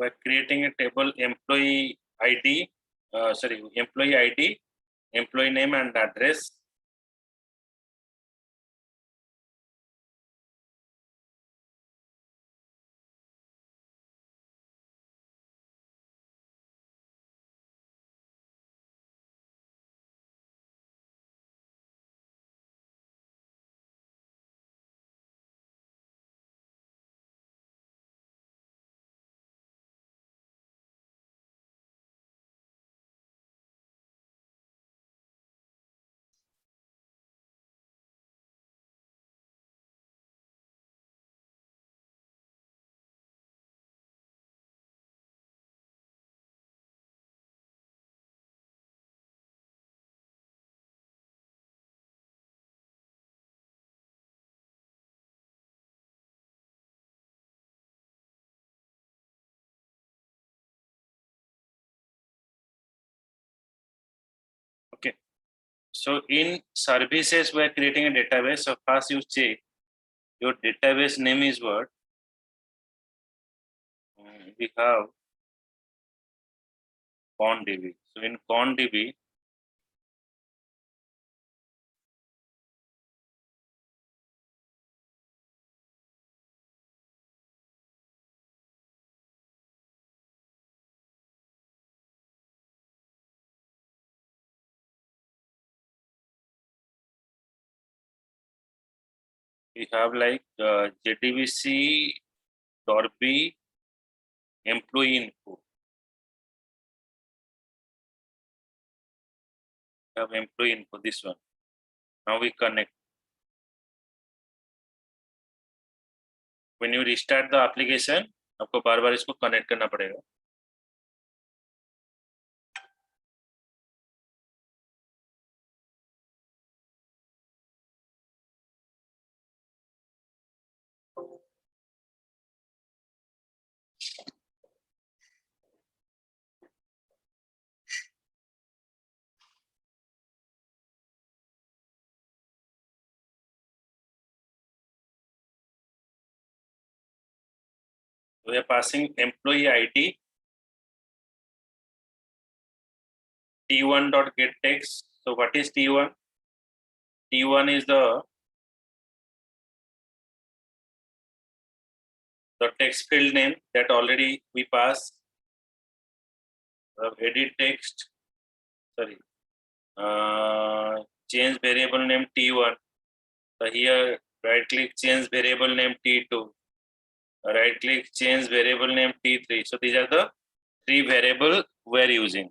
by creating a table employee ID, employee ID, employee name and address. Okay. So in services, we are creating a database. So first you check your database name is what? We have ConDB. So in ConDB, we have like JDBC Dorby employee info. We have employee info, this one. Now we connect. When you restart the application, आपको बार बार इसको connect करना पड़ेगा. We are passing employee ID T1.getText. So what is T1? T1 is the text field name that already we pass. Edit text. Sorry. Change variable name T1. So here right click, change variable name T2. Right click, change variable name T3. So these are the three variables we're using.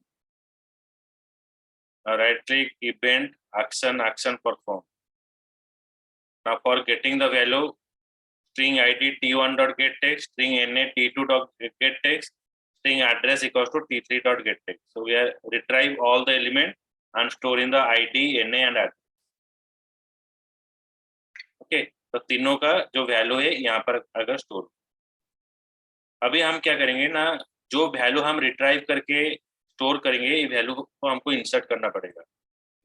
Right click, event, action, action perform. Now for getting the value, string ID T1.getText, string NA T2.getText, string address equals to T3.getText. So we are retrieve all the element and store in the ID, NA and address. Okay, तो तीनों का जो value है यहाँ पर अगर store. अभी हम क्या करेंगे ना, जो वैल्यू हम रिट्राइव करके स्टोर करेंगे, ये वैल्यू को हमको इंसर्ट करना पड़ेगा.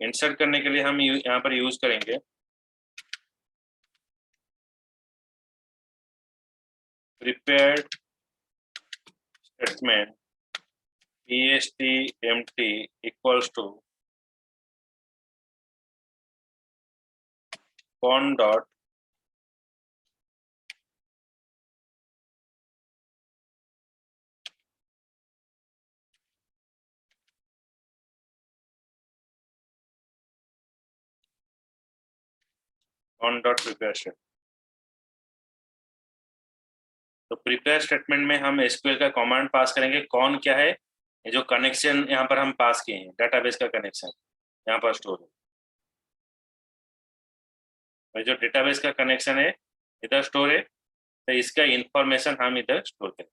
इंसर्ट करने के लिए हम यहाँ पर यूज करेंगे prepared statement PST equals to con dot prepare statement. तो प्रिपेयर स्टेटमेंट में हम एसक्यूएल का कमांड पास करेंगे. कौन क्या है, ये जो कनेक्शन यहाँ पर हम पास किए हैं, डेटाबेस का कनेक्शन यहाँ पर स्टोर है. जो डेटाबेस का कनेक्शन है इधर स्टोर है, तो इसका इंफॉर्मेशन हम इधर स्टोर करें.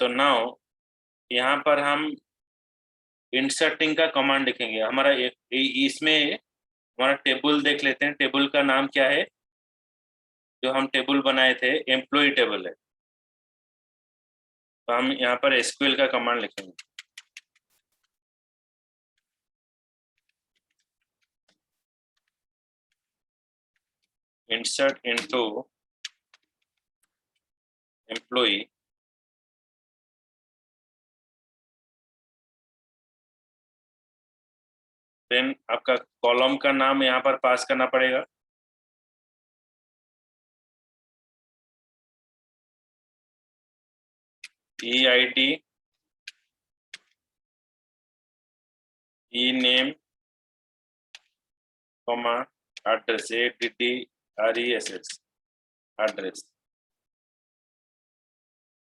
तो नाउ यहाँ पर हम इंसर्टिंग का कमांड लिखेंगे. हमारा इसमें हमारा टेबल देख लेते हैं. टेबल का नाम क्या है, जो हम टेबल बनाए थे एम्प्लॉय टेबल है, तो हम यहाँ पर एसक्यूएल का कमांड लिखेंगे। इंसर्ट इनटू एम्प्लॉय, देन आपका कॉलम का नाम यहाँ पर पास करना पड़ेगा। EID, E name, comma, address, ADDRESS, address.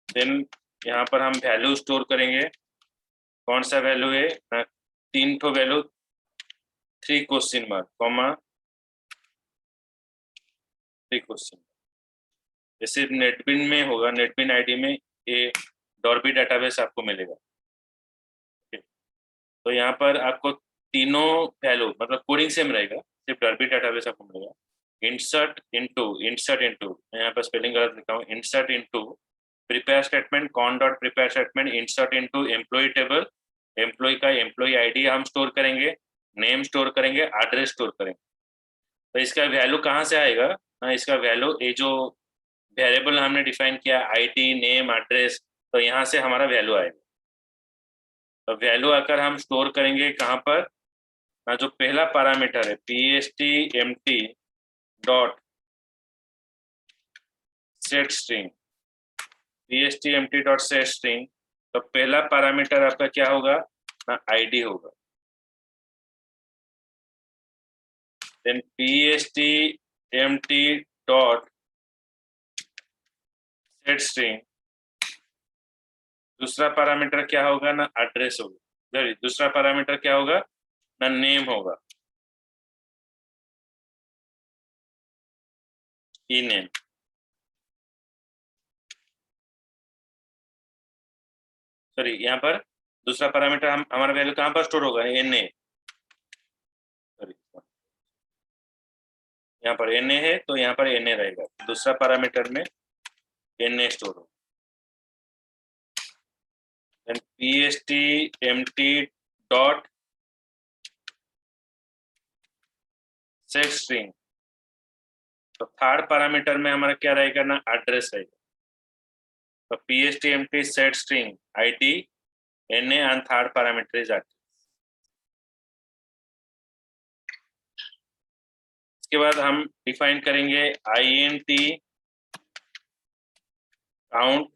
Then यहाँ पर हम वैल्यू स्टोर करेंगे। कौन सा वैल्यू है? 3 ठो value, 3 question mark, comma, 3 question. जैसे नेटबिन में होगा, नेटबिन आईडी में ये डॉर्बी डेटाबेस आपको मिलेगा। तो यहाँ पर आपको तीनों वैल्यू मतलब कोडिंग सेम रहेगा, सिर्फ डॉर्बी डेटाबेस आपको मिलेगा। इंसर्ट इनटू, मैं यहाँ पर स्पेलिंग गलत लिखा हूँ, insert into prepare statement, con dot prepare statement, insert into employ table. Employ का एम्प्लॉय आईडी हम स्टोर करेंगे, नेम स्टोर करेंगे, एड्रेस स्टोर करेंगे। तो इसका वैल्यू कहाँ से आएगा? इसका वैल्यू ये जो वेरिएबल हमने डिफाइन किया आईडी, नेम, एड्रेस, तो यहाँ से हमारा वैल्यू आएगा। तो वैल्यू आकर हम स्टोर करेंगे कहाँ पर? जो पहला पैरामीटर है PSTMT dot set string, PSTMT dot set string. तो पहला पैरामीटर आपका क्या होगा? आईडी होगा। Then PSTMT dot set string, दूसरा पैरामीटर क्या होगा? एड्रेस होगा। दूसरा पैरामीटर क्या होगा? नेम होगा, ई नेम। सॉरी, यहाँ पर दूसरा पैरामीटर हम हमारा वैल्यू कहाँ पर स्टोर होगा? NA। सॉरी, यहाँ पर NA है तो यहाँ पर NA रहेगा, दूसरा पैरामीटर में NA स्टोर होगा। PSTMT डॉट सेट स्ट्रिंग, तो थर्ड पैरामीटर में हमारा क्या रहेगा? एड्रेस रहेगा। तो PSTMT set string ID, NA and third parameter is address. इसके बाद हम डिफाइन करेंगे INT काउंट,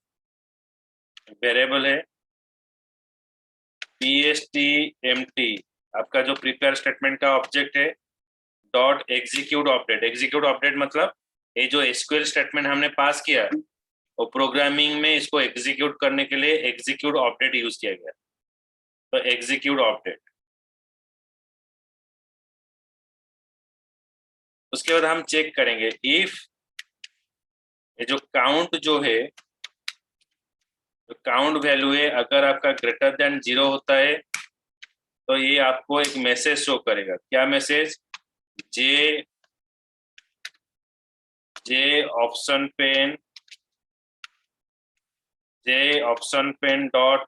वेरिएबल है। PSTMT आपका जो प्रिपेयर स्टेटमेंट का ऑब्जेक्ट है, dot execute update. Execute update मतलब ये जो SQL स्टेटमेंट हमने पास किया और प्रोग्रामिंग में इसको एग्जीक्यूट करने के लिए एग्जीक्यूट अपडेट यूज किया गया, तो एग्जीक्यूट अपडेट। उसके बाद हम चेक करेंगे इफ ये जो काउंट जो है, काउंट वैल्यू है, अगर आपका ग्रेटर देन 0 होता है तो ये आपको एक मैसेज शो करेगा। क्या message? J J option pane, J option pane dot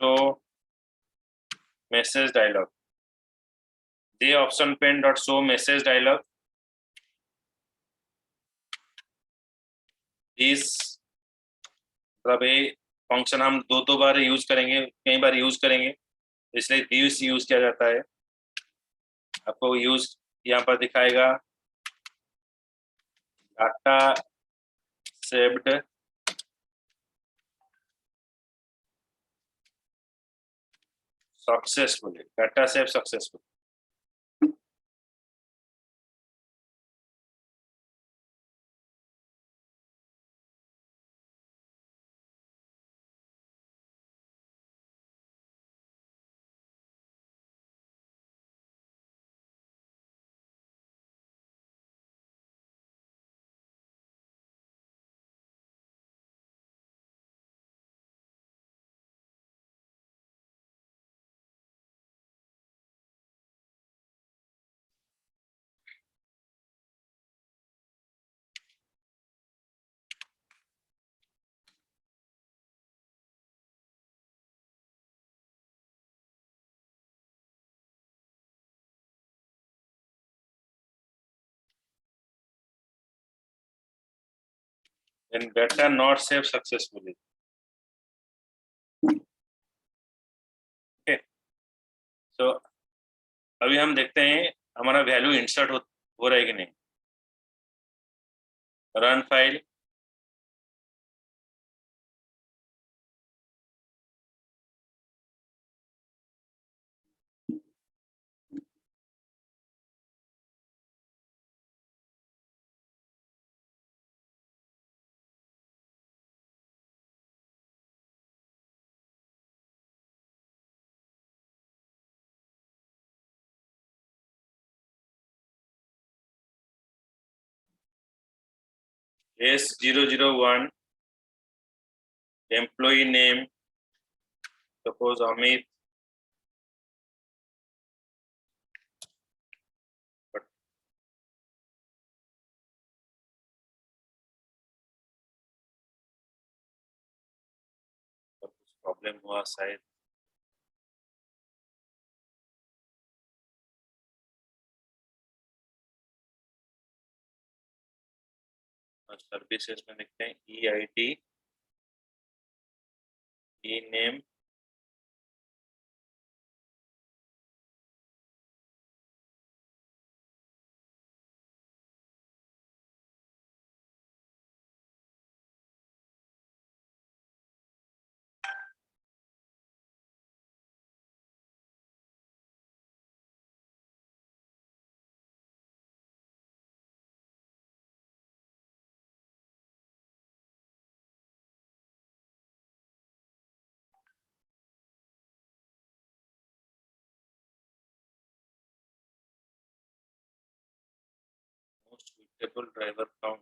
show message dialog, J option pane dot show message dialog इस, मतलब ये फंक्शन हम दो बार यूज करेंगे, कई बार यूज करेंगे, इसलिए दिस यूज किया जाता है। आपको यूज यहाँ पर दिखाएगा data saved successfully, data save successful. then data not saved successfully. Okay, so अभी हम देखते हैं हमारा वैल्यू इंसर्ट हो रहा है कि नहीं. Run file. S001 employee name, suppose Amit, but problem हुआ शायद. सर्विसेज में देखते हैं EID, E name, most suitable driver count.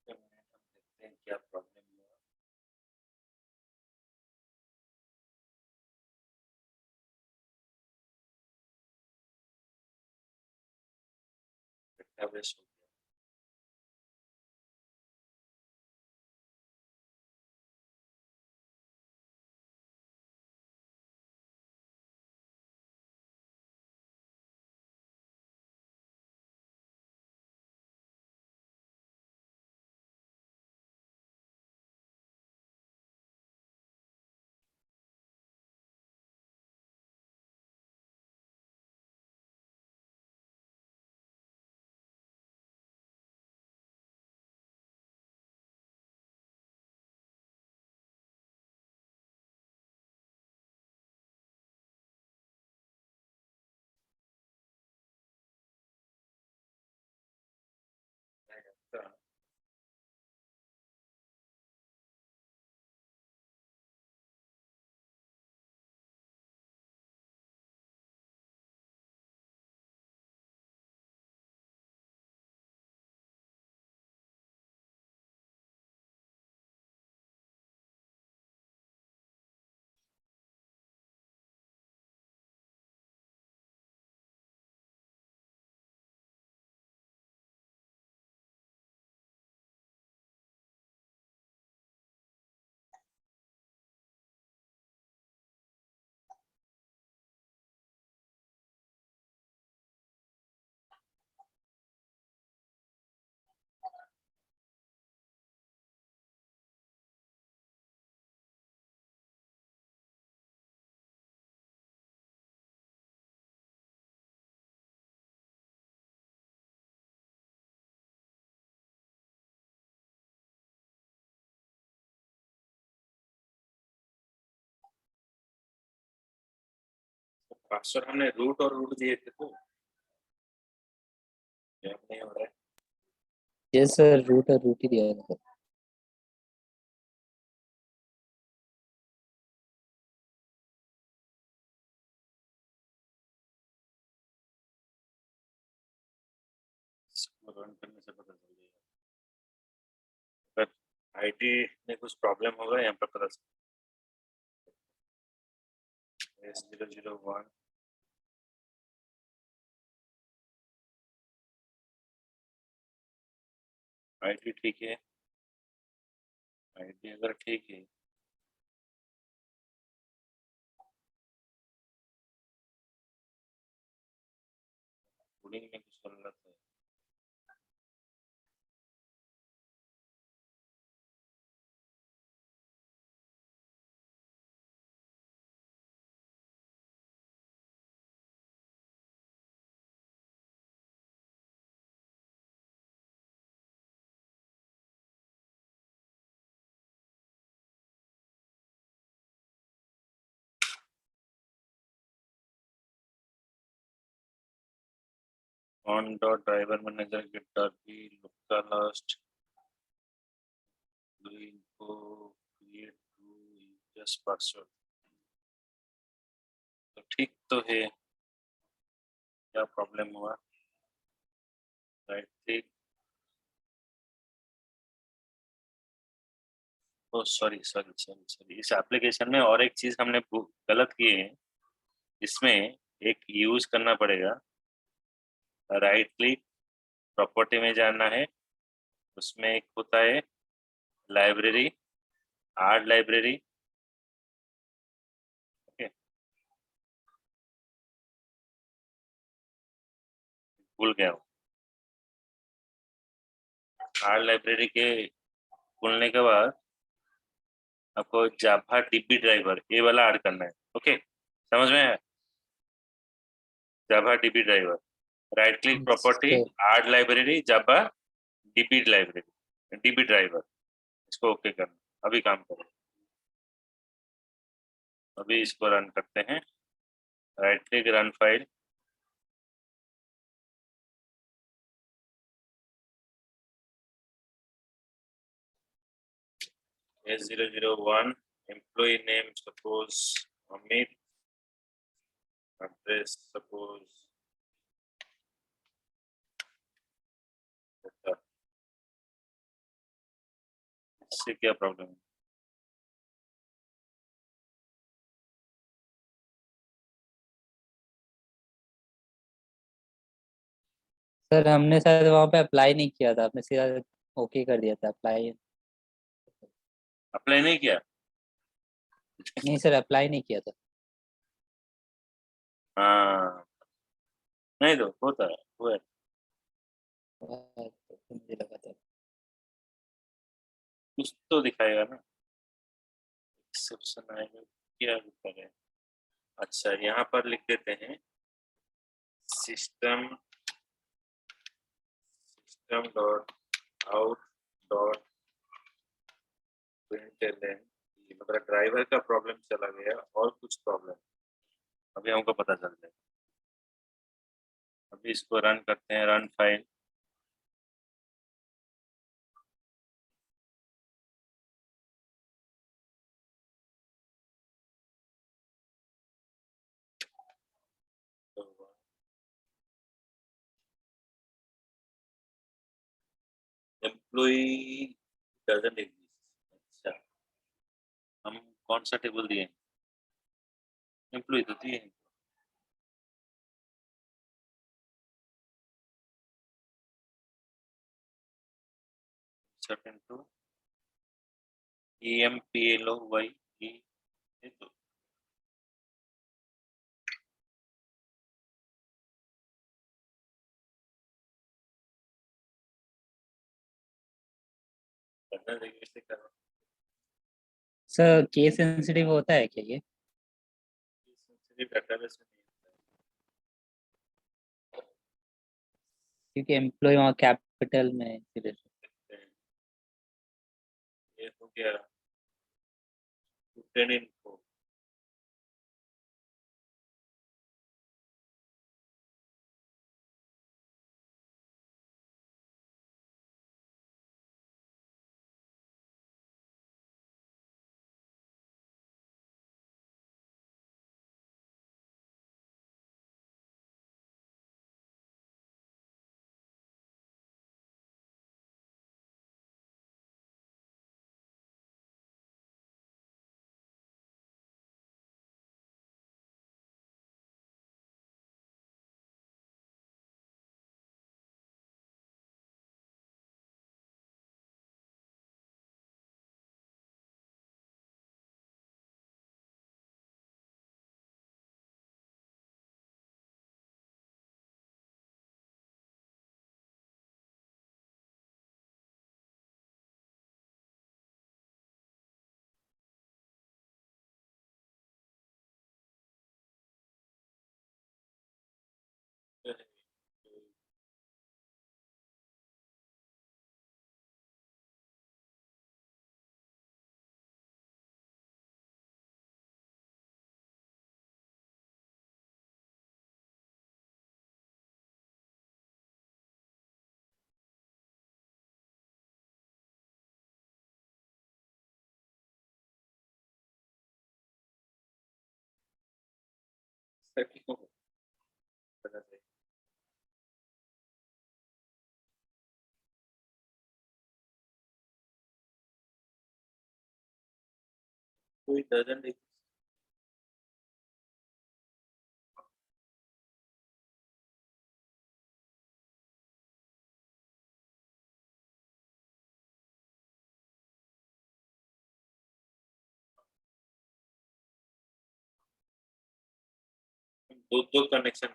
देखते हैं क्या प्रॉब्लम हुआ. डेटाबेस हो गया. था। पासवर्ड हमने रूट और रूट दिए थे तो क्या नहीं हो रहा है। यस सर, रूट और रूट ही दिया था। इसको रन करने से पता चल जाएगा। अगर आईटी में कुछ प्रॉब्लम होगा यहाँ पर पता चल। S001 आईटी ठीक है। आईटी अगर ठीक है कोडिंग में कुछ गलत है। ऑन डॉट ड्राइवर मैनेजर गिटार की लुक्का लास्ट इनको क्रिएट टू यूजर्स पासवर्ड तो ठीक तो है। क्या प्रॉब्लम हुआ? Right click. Oh sorry sorry sorry sorry, इस एप्लीकेशन में और एक चीज हमने गलत की है। इसमें एक यूज करना पड़ेगा। राइट क्लिक, प्रॉपर्टी में जाना है। उसमें एक होता है लाइब्रेरी, आर्ट लाइब्रेरी। ओके, भूल गया हूँ। आर्ट लाइब्रेरी के खुलने के बाद आपको जावा डीबी ड्राइवर ये वाला ऐड करना है। ओके, समझ में आया? Java DB driver, right click property, सर आर्ट library, Java DB library, DB driver, इसको ओके करना। अभी काम करो। अभी इसको रन करते हैं। Right click, run file. S001 employee name suppose Amit, address suppose इससे क्या प्रॉब्लम है? सर हमने शायद वहाँ पे अप्लाई नहीं किया था, आपने सीधा ओके कर दिया था अप्लाई। अप्लाई नहीं किया? नहीं सर, अप्लाई नहीं किया था। हाँ, नहीं तो होता है, हुआ है। तो मुझे लगा था। कुछ तो दिखाएगा ना, एक्सेप्शन आएगा। क्या दिखा है? अच्छा, यहाँ पर लिख देते हैं system system dot out dot println. मतलब ड्राइवर का प्रॉब्लम चला गया और कुछ प्रॉब्लम अभी हमको पता चल जाएगा। अभी इसको रन करते हैं, run file. Employee doesn't exist. अच्छा, हम कौन सा टेबल दिए? एम्प्लॉई तो दिए हैं। सर्टेन टू EMPLOY ये तो करना चाहिए, कैसे करना? सर केस सेंसिटिव होता है क्या ये? सिर्फ डेटाबेस में नहीं क्योंकि एम्प्लॉय वहाँ कैपिटल में है, इसीलिए। होता है। ये हो गया स्टूडेंट इन्फो। क्यों करना चाहिए? कोई डजंट दो दो कनेक्शन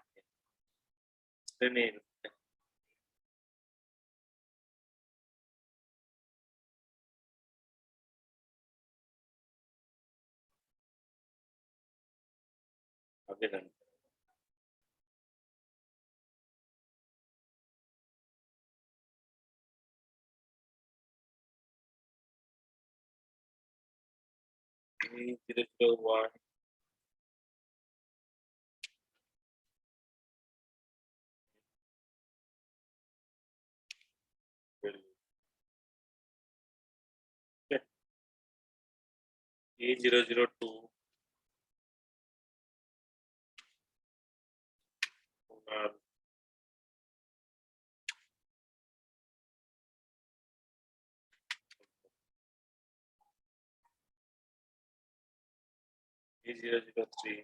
नहीं रुकते। आगे रन 3 0 1 A 0 0 2 A 0 0 3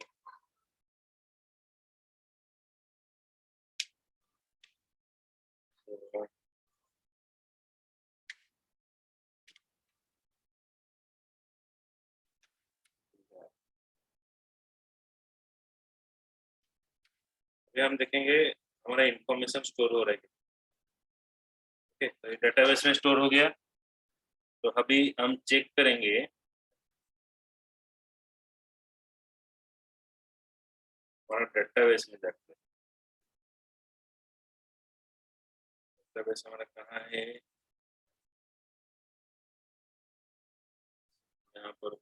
अभी हम देखेंगे हमारा इंफॉर्मेशन स्टोर हो रहा है। ओके, तो डेटाबेस में स्टोर हो गया। तो अभी हम चेक करेंगे हमारा डेटाबेस में जाकर। डेटाबेस हमारा कहाँ है? यहाँ पर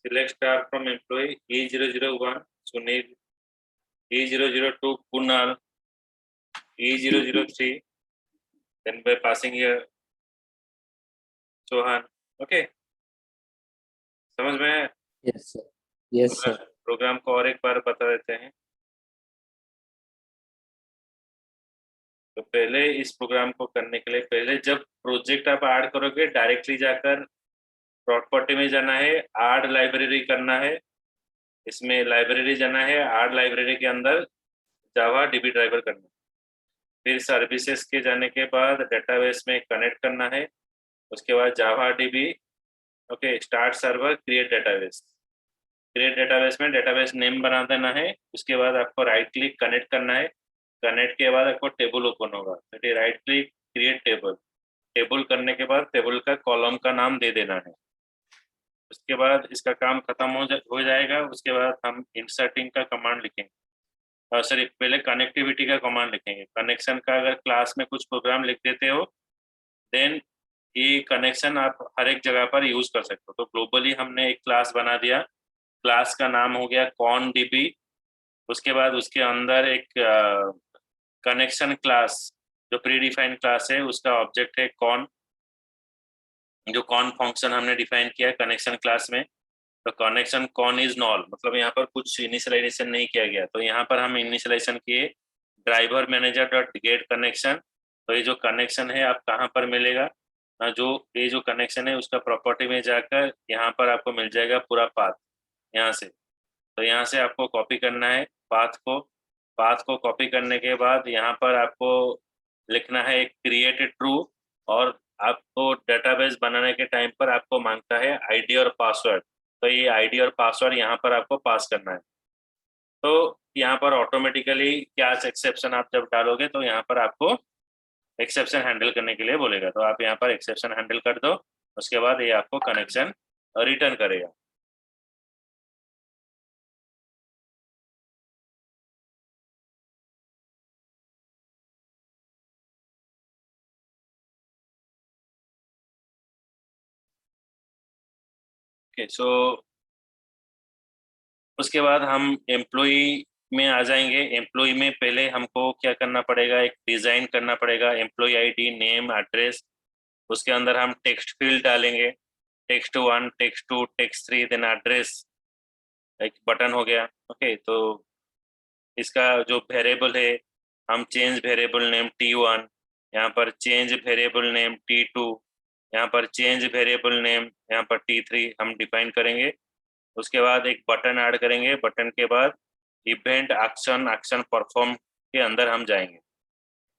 select star from employee E001 Sunil, E002 Kunal, E003, then by passing here Sohan. Okay, समझ में आया? Yes sir, yes sir. Program को और एक बार बता देते हैं। तो पहले इस प्रोग्राम को करने के लिए पहले जब प्रोजेक्ट आप ऐड करोगे डायरेक्टली जाकर प्रॉपर्टी में जाना है, ऐड लाइब्रेरी करना है, इसमें लाइब्रेरी जाना है, ऐड लाइब्रेरी के अंदर जावा डीबी ड्राइवर करना है, फिर सर्विसेज के जाने के बाद डेटाबेस में कनेक्ट करना है, उसके बाद Java DB, okay, start server, create database. Create database में डेटाबेस नेम बना देना है, उसके बाद आपको राइट क्लिक कनेक्ट करना है, कनेक्ट के बाद आपको टेबल ओपन होगा, right click create table, table करने के बाद टेबल का कॉलम का नाम दे देना है। उसके बाद इसका काम खत्म हो जाएगा। उसके बाद हम इंसर्टिंग का कमांड लिखेंगे, सॉरी पहले कनेक्टिविटी का कमांड लिखेंगे। कनेक्शन का अगर क्लास में कुछ प्रोग्राम लिख देते हो देन ये कनेक्शन आप हर एक जगह पर यूज कर सकते हो। तो ग्लोबली हमने एक क्लास बना दिया, क्लास का नाम हो गया कॉन डीबी। उसके बाद उसके अंदर एक कनेक्शन क्लास जो प्री डिफाइंड क्लास है उसका ऑब्जेक्ट है कॉन, जो कॉन फंक्शन हमने डिफाइन किया है कनेक्शन क्लास में। तो कनेक्शन कॉन इज नॉल, मतलब यहाँ पर कुछ इनिशियलाइजेशन नहीं किया गया, तो यहाँ पर हम इनिशियलाइजेशन किए driver manager dot get connection. तो ये जो कनेक्शन है आप कहाँ पर मिलेगा, जो ये जो कनेक्शन है उसका प्रॉपर्टी में जाकर यहाँ पर आपको मिल जाएगा पूरा पाथ यहाँ से। तो यहाँ से आपको कॉपी करना है पाथ को कॉपी करने के बाद यहाँ पर आपको लिखना है क्रिएट ट्रू, और आपको डेटाबेस बनाने के टाइम पर आपको मांगता है आईडी और पासवर्ड। तो ये आईडी और पासवर्ड यहाँ पर आपको पास करना है। तो यहाँ पर ऑटोमेटिकली क्या एक्सेप्शन आप जब डालोगे तो यहाँ पर आपको एक्सेप्शन हैंडल करने के लिए बोलेगा, तो आप यहाँ पर एक्सेप्शन हैंडल कर दो। उसके बाद ये आपको कनेक्शन रिटर्न करेगा। ओके सो उसके बाद हम एम्प्लॉई में आ जाएंगे। एम्प्लॉई में पहले हमको क्या करना पड़ेगा, एक डिजाइन करना पड़ेगा, एम्प्लॉई आईडी, नेम, एड्रेस। उसके अंदर हम टेक्स्ट फील्ड डालेंगे, text 1, text 2, text 3, then address, एक बटन हो गया। ओके तो इसका जो वेरिएबल है हम चेंज वेरिएबल नेम T1, यहाँ पर चेंज वेरिएबल नेम T2, यहाँ पर चेंज वेरिएबल नेम यहाँ पर T3 हम डिफाइन करेंगे। उसके बाद एक बटन ऐड करेंगे, बटन के बाद इवेंट एक्शन परफॉर्म के अंदर हम जाएंगे।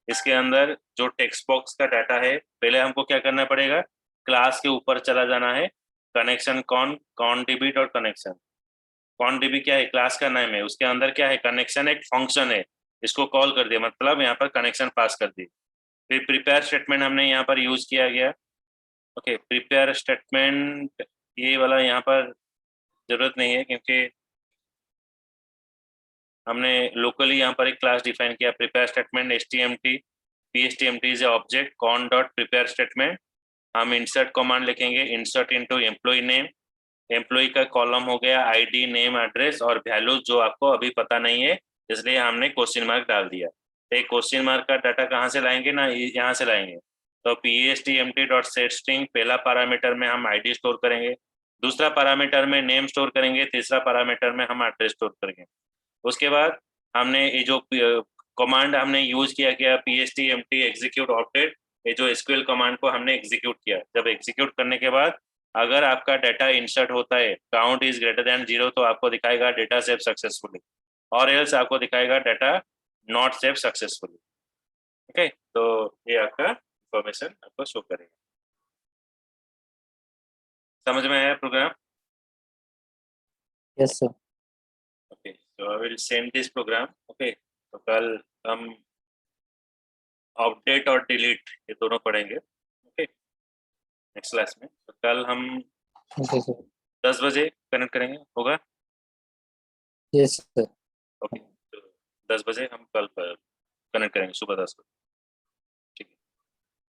इसके अंदर जो टेक्स्ट बॉक्स का डाटा है पहले हमको क्या करना पड़ेगा, क्लास के ऊपर चला जाना है, connection con DB dot connection. Con DB क्या है, क्लास का नाम है, उसके अंदर क्या है, कनेक्शन एक फंक्शन है, इसको कॉल कर दिया मतलब यहाँ पर कनेक्शन पास कर दी। फिर प्रिपेयर स्टेटमेंट हमने यहाँ पर यूज किया गया। ओके प्रिपेयर स्टेटमेंट ये वाला यहाँ पर जरूरत नहीं है क्योंकि हमने लोकली यहाँ पर एक क्लास डिफाइन किया, prepare statement htmt phtmt is object con dot prepare statement. हम इंसर्ट कमांड लिखेंगे, insert into employ name, employ का कॉलम हो गया आईडी, नेम, एड्रेस और वैल्यू जो आपको अभी पता नहीं है इसलिए हमने क्वेश्चन मार्क डाल दिया। तो एक क्वेश्चन मार्क का डाटा कहाँ से लाएंगे ना, यहाँ से लाएंगे। तो phtmt डॉट सेट स्ट्रिंग पहला पैरामीटर में हम आईडी स्टोर करेंगे, दूसरा पैरामीटर में नेम स्टोर करेंगे, तीसरा पैरामीटर में हम एड्रेस स्टोर करेंगे। उसके बाद हमने ये जो कमांड हमने यूज किया phtmt एग्जीक्यूट अपडेट, ये जो SQL कमांड को हमने एग्जीक्यूट किया। जब एग्जीक्यूट करने के बाद अगर आपका डाटा इंसर्ट होता है काउंट इज ग्रेटर देन 0 तो आपको दिखाएगा डेटा सेव सक्सेसफुली, और एल्स आपको दिखाएगा data not save successfully. Okay तो ये आपका इंफॉर्मेशन आपको शो करेगा। समझ में आया प्रोग्राम? Yes sir. ओके तो I will send this program. Okay तो कल हम अपडेट और डिलीट ये दोनों पढ़ेंगे। ओके नेक्स्ट क्लास में। तो कल हम ओके सर। 10 बजे कनेक्ट करेंगे, होगा? Yes sir. ओके तो 10 बजे हम कल कनेक्ट करेंगे, सुबह 10 बजे। ठीक है।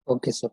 Okay sir.